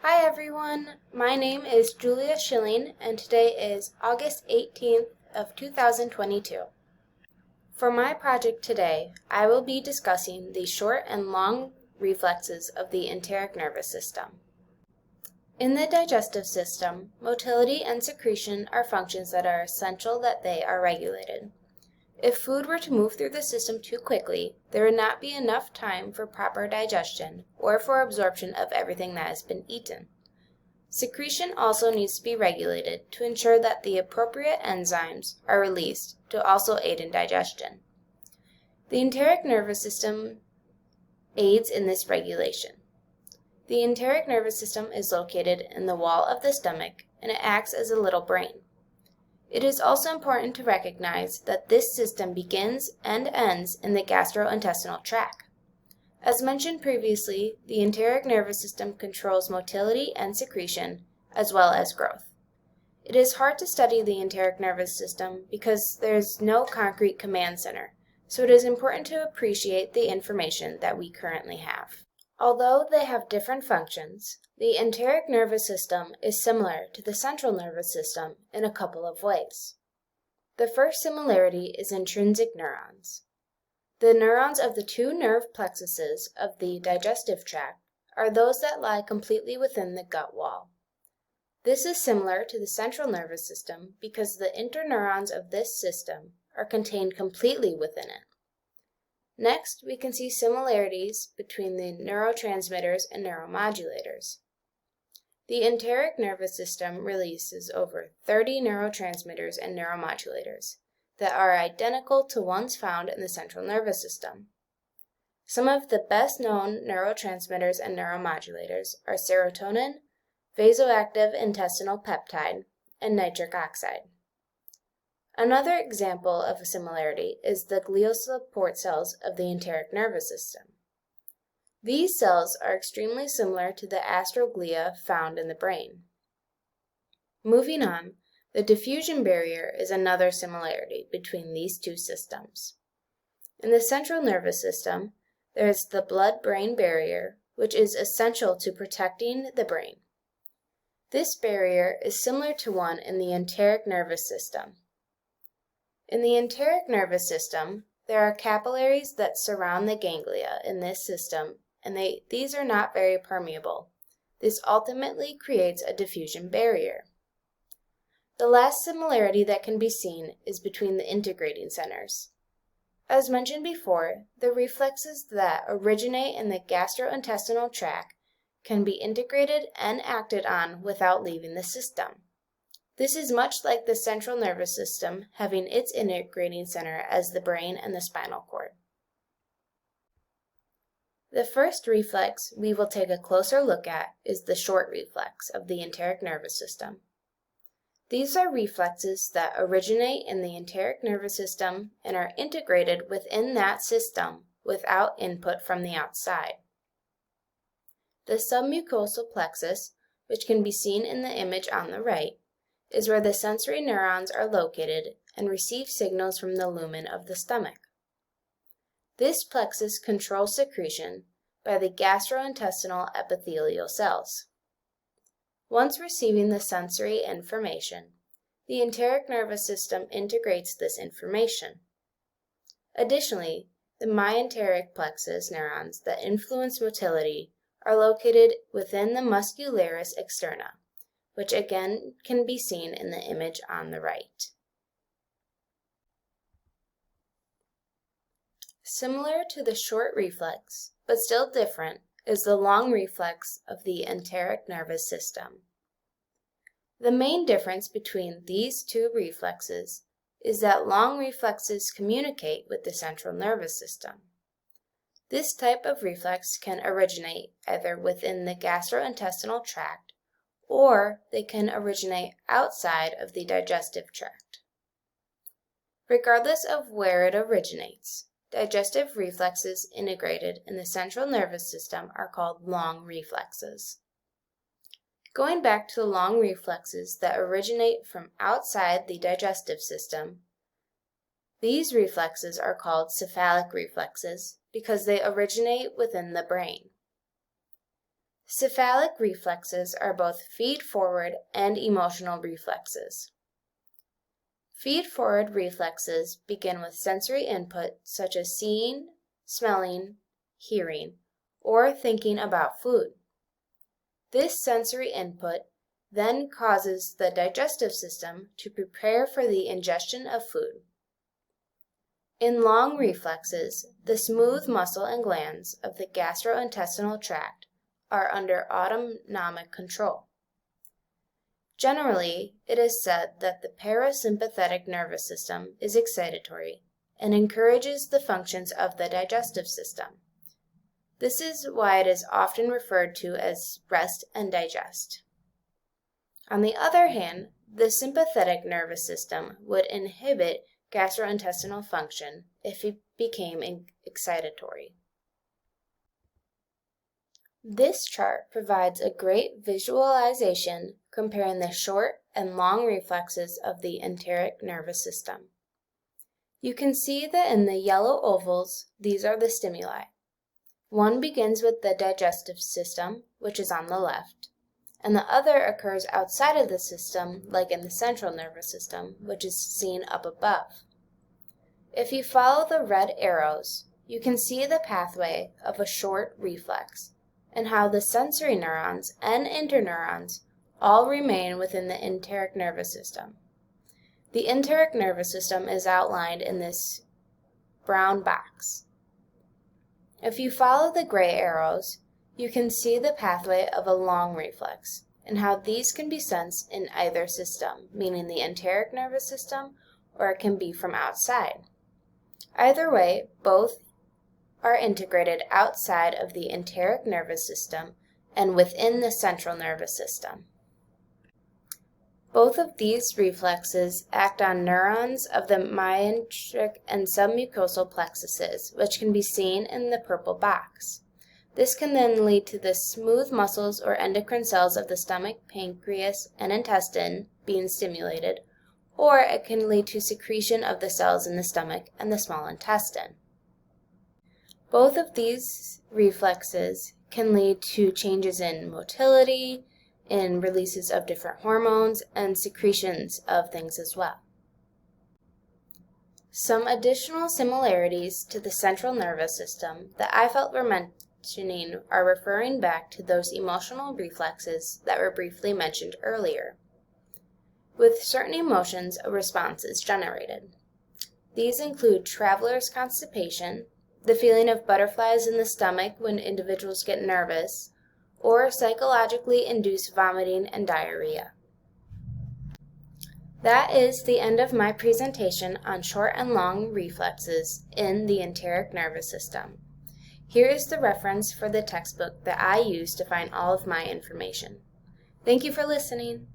Hi everyone, my name is Julia Schilling and today is August 18th of 2022. For my project today, I will be discussing the short and long reflexes of the enteric nervous system. In the digestive system, motility and secretion are functions that are essential that they are regulated. If food were to move through the system too quickly, there would not be enough time for proper digestion or for absorption of everything that has been eaten. Secretion also needs to be regulated to ensure that the appropriate enzymes are released to also aid in digestion. The enteric nervous system aids in this regulation. The enteric nervous system is located in the wall of the stomach and it acts as a little brain. It is also important to recognize that this system begins and ends in the gastrointestinal tract. As mentioned previously, the enteric nervous system controls motility and secretion, as well as growth. It is hard to study the enteric nervous system because there is no concrete command center, so it is important to appreciate the information that we currently have. Although they have different functions, the enteric nervous system is similar to the central nervous system in a couple of ways. The first similarity is intrinsic neurons. The neurons of the two nerve plexuses of the digestive tract are those that lie completely within the gut wall. This is similar to the central nervous system because the interneurons of this system are contained completely within it. Next, we can see similarities between the neurotransmitters and neuromodulators. The enteric nervous system releases over 30 neurotransmitters and neuromodulators that are identical to ones found in the central nervous system. Some of the best-known neurotransmitters and neuromodulators are serotonin, vasoactive intestinal peptide, and nitric oxide. Another example of a similarity is the glial support cells of the enteric nervous system. These cells are extremely similar to the astroglia found in the brain. Moving on, the diffusion barrier is another similarity between these two systems. In the central nervous system, there is the blood-brain barrier, which is essential to protecting the brain. This barrier is similar to one in the enteric nervous system. In the enteric nervous system, there are capillaries that surround the ganglia in this system, and these are not very permeable. This ultimately creates a diffusion barrier. The last similarity that can be seen is between the integrating centers. As mentioned before, the reflexes that originate in the gastrointestinal tract can be integrated and acted on without leaving the system. This is much like the central nervous system having its integrating center as the brain and the spinal cord. The first reflex we will take a closer look at is the short reflex of the enteric nervous system. These are reflexes that originate in the enteric nervous system and are integrated within that system without input from the outside. The submucosal plexus, which can be seen in the image on the right, is where the sensory neurons are located and receive signals from the lumen of the stomach. This plexus controls secretion by the gastrointestinal epithelial cells. Once receiving the sensory information, the enteric nervous system integrates this information. Additionally, the myenteric plexus neurons that influence motility are located within the muscularis externa, which again can be seen in the image on the right. Similar to the short reflex, but still different, is the long reflex of the enteric nervous system. The main difference between these two reflexes is that long reflexes communicate with the central nervous system. This type of reflex can originate either within the gastrointestinal tract or they can originate outside of the digestive tract. Regardless of where it originates, digestive reflexes integrated in the central nervous system are called long reflexes. Going back to the long reflexes that originate from outside the digestive system, these reflexes are called cephalic reflexes because they originate within the brain. Cephalic reflexes are both feed-forward and emotional reflexes. Feed-forward reflexes begin with sensory input such as seeing, smelling, hearing, or thinking about food. This sensory input then causes the digestive system to prepare for the ingestion of food. In long reflexes, the smooth muscle and glands of the gastrointestinal tract are under autonomic control. Generally, it is said that the parasympathetic nervous system is excitatory and encourages the functions of the digestive system. This is why it is often referred to as rest and digest. On the other hand, the sympathetic nervous system would inhibit gastrointestinal function if it became excitatory. This chart provides a great visualization comparing the short and long reflexes of the enteric nervous system. You can see that in the yellow ovals, these are the stimuli. One begins with the digestive system, which is on the left, and the other occurs outside of the system, like in the central nervous system, which is seen up above. If you follow the red arrows, you can see the pathway of a short reflex, and how the sensory neurons and interneurons all remain within the enteric nervous system. The enteric nervous system is outlined in this brown box. If you follow the gray arrows, you can see the pathway of a long reflex, and how these can be sensed in either system, meaning the enteric nervous system, or it can be from outside. Either way, both are integrated outside of the enteric nervous system and within the central nervous system. Both of these reflexes act on neurons of the myenteric and submucosal plexuses, which can be seen in the purple box. This can then lead to the smooth muscles or endocrine cells of the stomach, pancreas, and intestine being stimulated, or it can lead to secretion of the cells in the stomach and the small intestine. Both of these reflexes can lead to changes in motility, in releases of different hormones, and secretions of things as well. Some additional similarities to the central nervous system that I felt were mentioning are referring back to those emotional reflexes that were briefly mentioned earlier. With certain emotions, a response is generated. These include traveler's constipation, the feeling of butterflies in the stomach when individuals get nervous, or psychologically induced vomiting and diarrhea. That is the end of my presentation on short and long reflexes in the enteric nervous system. Here is the reference for the textbook that I used to find all of my information. Thank you for listening.